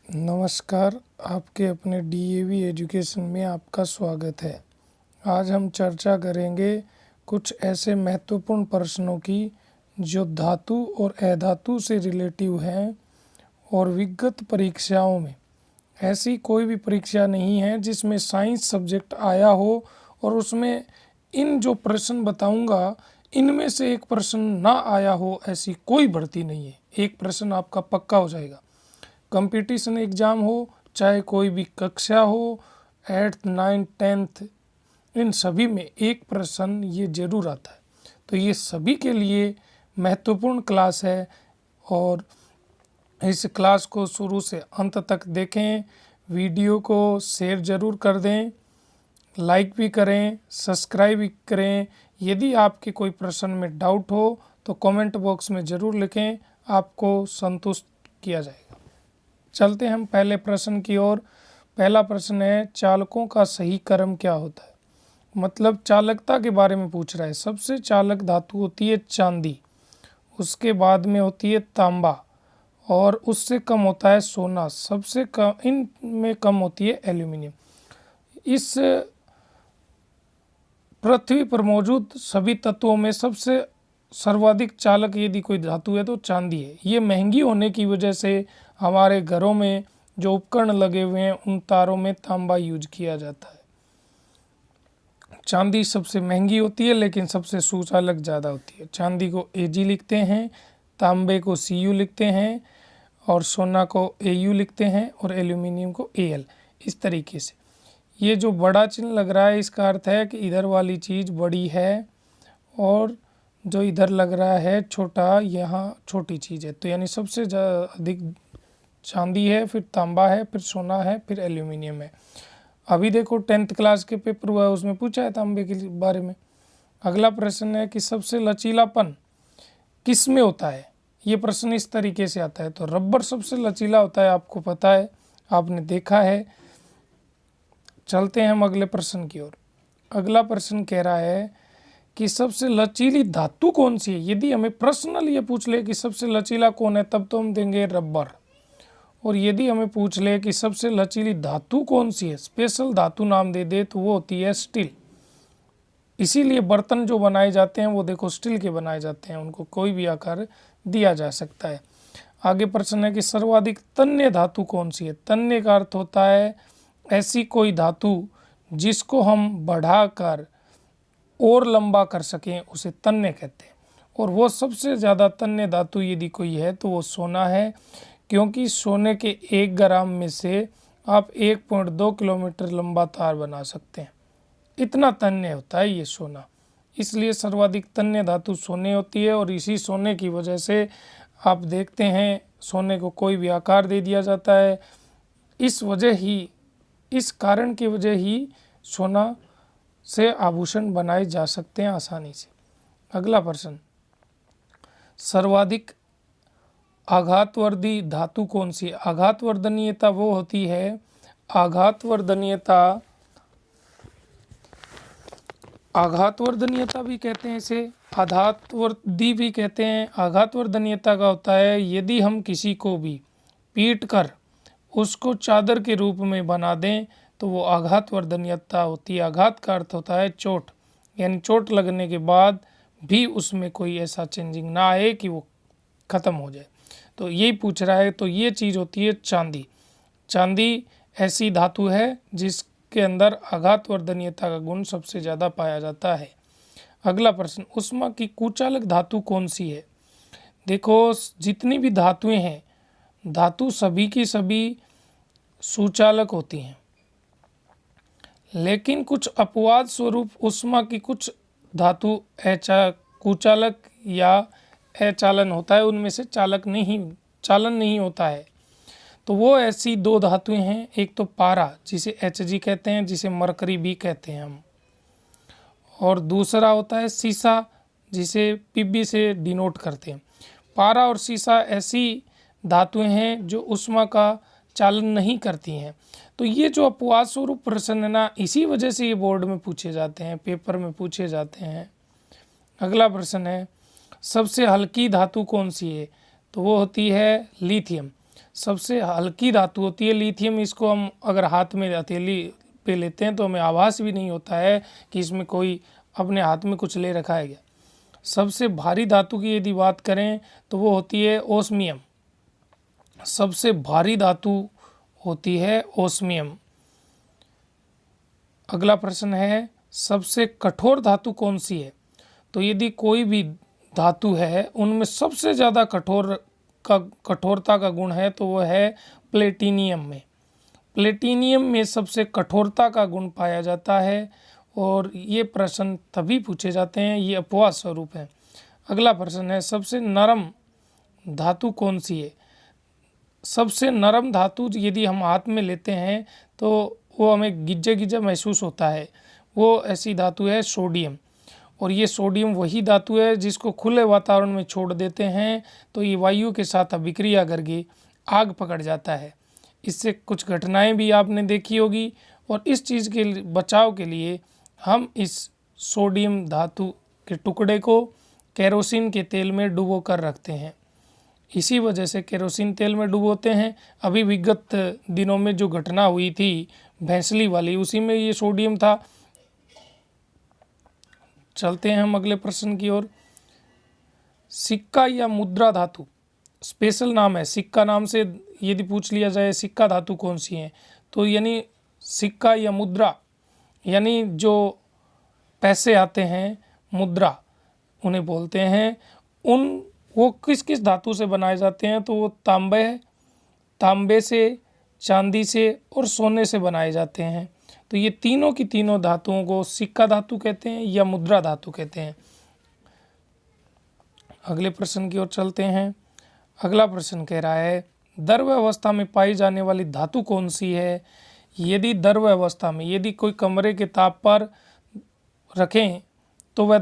नमस्कार, आपके अपने डीएवी एजुकेशन में आपका स्वागत है। आज हम चर्चा करेंगे कुछ ऐसे महत्वपूर्ण प्रश्नों की जो धातु और अधातु से रिलेटिव हैं और विगत परीक्षाओं में ऐसी कोई भी परीक्षा नहीं है जिसमें साइंस सब्जेक्ट आया हो और उसमें इन जो प्रश्न बताऊंगा इनमें से एक प्रश्न ना आया हो, ऐसी कोई भर्ती नहीं है। एक प्रश्न आपका पक्का हो जाएगा। कंपटीशन एग्ज़ाम हो, चाहे कोई भी कक्षा हो, 8th 9th 10th, इन सभी में एक प्रश्न ये ज़रूर आता है। तो ये सभी के लिए महत्वपूर्ण क्लास है और इस क्लास को शुरू से अंत तक देखें। वीडियो को शेयर ज़रूर कर दें, लाइक भी करें, सब्सक्राइब भी करें। यदि आपके कोई प्रश्न में डाउट हो तो कमेंट बॉक्स में ज़रूर लिखें, आपको संतुष्ट किया जाएगा। चलते हम पहले प्रश्न की ओर। पहला प्रश्न है, चालकों का सही क्रम क्या होता है? मतलब चालकता के बारे में पूछ रहा है। सबसे चालक धातु होती है चांदी, उसके बाद में होती है तांबा और उससे कम होता है सोना, सबसे कम इनमें कम होती है एल्यूमिनियम। इस पृथ्वी पर मौजूद सभी तत्वों में सबसे सर्वाधिक चालक यदि कोई धातु है तो चांदी है। ये महंगी होने की वजह से हमारे घरों में जो उपकरण लगे हुए हैं उन तारों में तांबा यूज किया जाता है। चांदी सबसे महंगी होती है लेकिन सबसे सुचालक ज़्यादा होती है। चांदी को Ag लिखते हैं, तांबे को Cu लिखते हैं और सोना को Au लिखते हैं और एल्यूमिनियम को Al। इस तरीके से ये जो बड़ा चिन्ह लग रहा है इसका अर्थ है कि इधर वाली चीज़ बड़ी है और जो इधर लग रहा है छोटा, यहाँ छोटी चीज़ है। तो यानी सबसे अधिक चांदी है, फिर तांबा है, फिर सोना है, फिर एल्यूमिनियम है। अभी देखो 10th क्लास के पेपर हुआ है उसमें पूछा है तांबे के बारे में। अगला प्रश्न है कि सबसे लचीलापन किस में होता है? ये प्रश्न इस तरीके से आता है। तो रबर सबसे लचीला होता है, आपको पता है, आपने देखा है। चलते हैं हम अगले प्रश्न की ओर। अगला प्रश्न कह रहा है कि सबसे लचीली धातु कौन सी है? यदि हमें पर्सनल ये पूछ ले कि सबसे लचीला कौन है तब तो हम देंगे रबर। और यदि हमें पूछ ले कि सबसे लचीली धातु कौन सी है, स्पेशल धातु नाम दे दे, तो वो होती है स्टील। इसीलिए बर्तन जो बनाए जाते हैं वो देखो स्टील के बनाए जाते हैं, उनको कोई भी आकार दिया जा सकता है। आगे प्रश्न है कि सर्वाधिक तन्य धातु कौन सी है? तन्य का अर्थ होता है ऐसी कोई धातु जिसको हम बढ़ाकर और लंबा कर सकें, उसे तन्य कहते हैं। और वो सबसे ज़्यादा तन्य धातु यदि कोई है तो वो सोना है, क्योंकि सोने के 1 ग्राम में से आप 1.2 किलोमीटर लंबा तार बना सकते हैं। इतना तन्य होता है ये सोना, इसलिए सर्वाधिक तन्य धातु सोने होती है। और इसी सोने की वजह से आप देखते हैं सोने को कोई भी आकार दे दिया जाता है। इस कारण की वजह ही सोना से आभूषण बनाए जा सकते हैं आसानी से। अगला प्रश्न, सर्वाधिक आघातवर्धी धातु कौन सी है? आघातवर्धनीयता वो होती है, आघातवर्धनीयता भी कहते हैं इसे, आघातवर्धी भी कहते हैं। आघातवर्धनीयता का होता है यदि हम किसी को भी पीट कर उसको चादर के रूप में बना दें तो वो आघातवर्धनीयता होती है। आघात का अर्थ होता है चोट, यानी चोट लगने के बाद भी उसमें कोई ऐसा चेंजिंग ना आए कि वो ख़त्म हो जाए। तो यही पूछ रहा है। तो ये चीज़ होती है चांदी। चांदी ऐसी धातु है जिसके अंदर आघातवर्धनीयता का गुण सबसे ज़्यादा पाया जाता है। अगला प्रश्न, ऊष्मा की कुचालक धातु कौन सी है? देखो जितनी भी धातुएं हैं, धातु सभी की सभी सुचालक होती हैं, लेकिन कुछ अपवाद स्वरूप ऊष्मा की कुछ धातु कुचालक या अचालन होता है, उनमें से चालन नहीं होता है। तो वो ऐसी 2 धातुएं हैं, एक तो पारा जिसे Hg कहते हैं, जिसे मरकरी भी कहते हैं हम, और दूसरा होता है सीसा जिसे Pb से डिनोट करते हैं। पारा और सीसा ऐसी धातुएं हैं जो ऊष्मा का चालन नहीं करती हैं। तो ये जो अपवाद स्वरूप प्रश्न है ना, इसी वजह से ये बोर्ड में पूछे जाते हैं, पेपर में पूछे जाते हैं। अगला प्रश्न है, सबसे हल्की धातु कौन सी है? तो वो होती है लिथियम। सबसे हल्की धातु होती है लिथियम। इसको हम अगर हाथ में हथेली पे लेते हैं तो हमें आभास भी नहीं होता है कि इसमें कोई अपने हाथ में कुछ ले रखा है क्या। सबसे भारी धातु की यदि बात करें तो वो होती है ओस्मियम। सबसे भारी धातु होती है ओस्मियम। अगला प्रश्न है सबसे कठोर धातु कौन सी है। तो यदि कोई भी धातु है उनमें सबसे ज़्यादा कठोरता का गुण है तो वह है प्लेटिनियम में। प्लेटिनियम में सबसे कठोरता का गुण पाया जाता है और ये प्रश्न तभी पूछे जाते हैं, ये अपवाद स्वरूप है। अगला प्रश्न है सबसे नरम धातु कौन सी है। सबसे नरम धातु यदि हम हाथ में लेते हैं तो वो हमें गिज्जा गिज्जा महसूस होता है, वो ऐसी धातु है सोडियम। और ये सोडियम वही धातु है जिसको खुले वातावरण में छोड़ देते हैं तो ये वायु के साथ अभिक्रिया करके आग पकड़ जाता है। इससे कुछ घटनाएं भी आपने देखी होगी और इस चीज़ के बचाव के लिए हम इस सोडियम धातु के टुकड़े को केरोसिन के तेल में डुबो कर रखते हैं। इसी वजह से केरोसिन तेल में डुबोते हैं। अभी विगत दिनों में जो घटना हुई थी भैंसली वाली, उसी में ये सोडियम था। चलते हैं हम अगले प्रश्न की ओर। सिक्का या मुद्रा धातु, स्पेशल नाम है सिक्का नाम से यदि पूछ लिया जाए सिक्का धातु कौन सी है तो यानी सिक्का या मुद्रा यानी जो पैसे आते हैं मुद्रा उन्हें बोलते हैं। वो किस किस धातु से बनाए जाते हैं तो वो तांबे से, चांदी से और सोने से बनाए जाते हैं। तो ये तीनों की तीनों धातुओं को सिक्का धातु कहते हैं या मुद्रा धातु कहते हैं। अगले प्रश्न की ओर चलते हैं। अगला प्रश्न कह रहा है द्रव अवस्था में पाई जाने वाली धातु कौन सी है। यदि द्रव अवस्था में यदि कोई कमरे के ताप पर रखें तो वह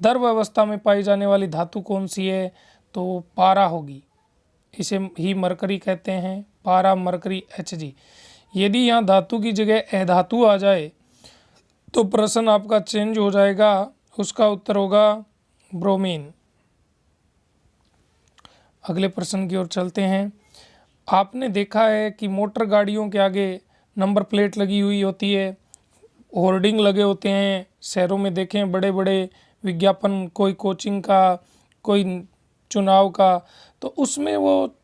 द्रव अवस्था में पाई जाने वाली धातु कौन सी है तो पारा होगी। इसे ही मरकरी कहते हैं, पारा, मरकरी, Hg। यदि यहाँ धातु की जगह अधातु आ जाए तो प्रश्न आपका चेंज हो जाएगा, उसका उत्तर होगा ब्रोमीन। अगले प्रश्न की ओर चलते हैं। आपने देखा है कि मोटर गाड़ियों के आगे नंबर प्लेट लगी हुई होती है, होर्डिंग लगे होते हैं। शहरों में देखें बड़े बड़े विज्ञापन, कोई कोचिंग का, कोई चुनाव का, तो उसमें वो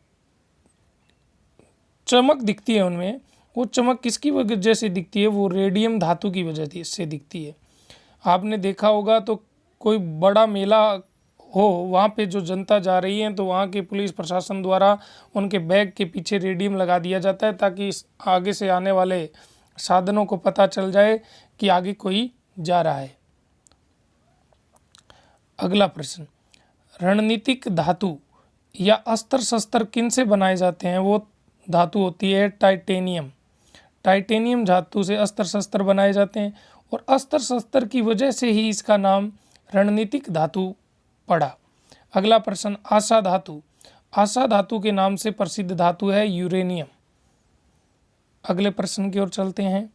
चमक दिखती है। उनमें वो चमक किसकी वजह से दिखती है, वो रेडियम धातु की वजह से दिखती है। आपने देखा होगा तो कोई बड़ा मेला हो, वहाँ पे जो जनता जा रही है तो वहाँ के पुलिस प्रशासन द्वारा उनके बैग के पीछे रेडियम लगा दिया जाता है ताकि आगे से आने वाले साधनों को पता चल जाए कि आगे कोई जा रहा है। अगला प्रश्न, रणनीतिक धातु या अस्त्र शस्त्र किन से बनाए जाते हैं। वो धातु होती है टाइटेनियम। टाइटेनियम धातु से अस्त्र शस्त्र बनाए जाते हैं और अस्त्र शस्त्र की वजह से ही इसका नाम रणनीतिक धातु पड़ा। अगला प्रश्न, आशा धातु। आशा धातु के नाम से प्रसिद्ध धातु है यूरेनियम। अगले प्रश्न की ओर चलते हैं।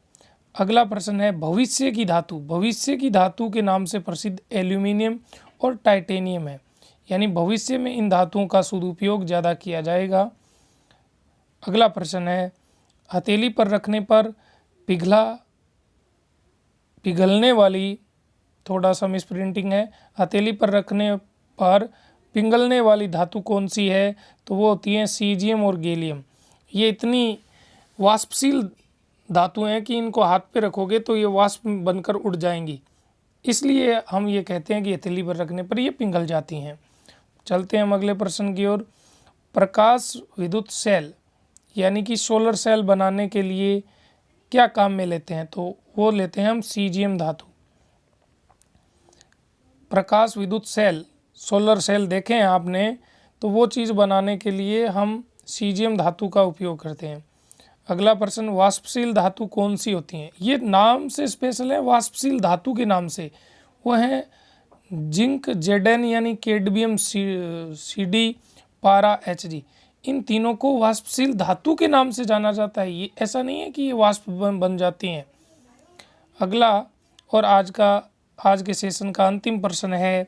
अगला प्रश्न है भविष्य की धातु। भविष्य की धातु के नाम से प्रसिद्ध एल्यूमिनियम और टाइटेनियम है, यानी भविष्य में इन धातुओं का सदुपयोग ज़्यादा किया जाएगा। अगला प्रश्न है हथेली पर रखने पर पिघलने वाली, थोड़ा सा मिस प्रिंटिंग है, हथेली पर रखने पर पिघलने वाली धातु कौन सी है तो वो होती है सीजियम और गैलियम। ये इतनी वाष्पशील धातु हैं कि इनको हाथ पे रखोगे तो ये वाष्प बनकर उड़ जाएंगी, इसलिए हम ये कहते हैं कि हथेली पर रखने पर ये पिघल जाती हैं। चलते हैं हम अगले प्रश्न की ओर। प्रकाश विद्युत सेल यानी कि सोलर सेल बनाने के लिए क्या काम में लेते हैं तो वो लेते हैं हम सीजियम धातु। प्रकाश विद्युत सेल, सोलर सेल देखे हैं आपने, तो वो चीज़ बनाने के लिए हम सीजियम धातु का उपयोग करते हैं। अगला प्रश्न, वाष्पशील धातु कौन सी होती हैं। ये नाम से स्पेशल है, वाष्पशील धातु के नाम से। वो हैं जिंक, जेडन यानी कैडमियम, सीडी, पारा, Hg। इन तीनों को वाष्पशील धातु के नाम से जाना जाता है। ये ऐसा नहीं है कि ये वाष्प बन जाती हैं। अगला और आज के सेशन का अंतिम प्रश्न है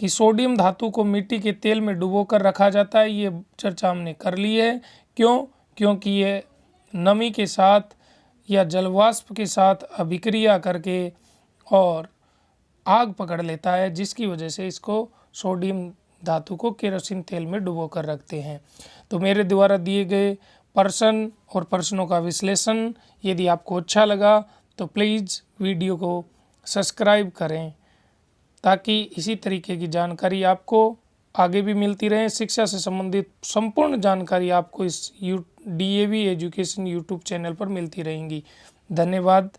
कि सोडियम धातु को मिट्टी के तेल में डुबोकर रखा जाता है। ये चर्चा हमने कर ली है। क्यों? क्योंकि ये नमी के साथ या जलवाष्प के साथ अभिक्रिया करके और आग पकड़ लेता है, जिसकी वजह से इसको सोडियम धातु को केरोसिन तेल में डुबो कर रखते हैं। तो मेरे द्वारा दिए गए प्रश्न और प्रश्नों का विश्लेषण यदि आपको अच्छा लगा तो प्लीज़ वीडियो को सब्सक्राइब करें, ताकि इसी तरीके की जानकारी आपको आगे भी मिलती रहे। शिक्षा से संबंधित संपूर्ण जानकारी आपको इस DAV एजुकेशन यूट्यूब चैनल पर मिलती रहेंगी। धन्यवाद।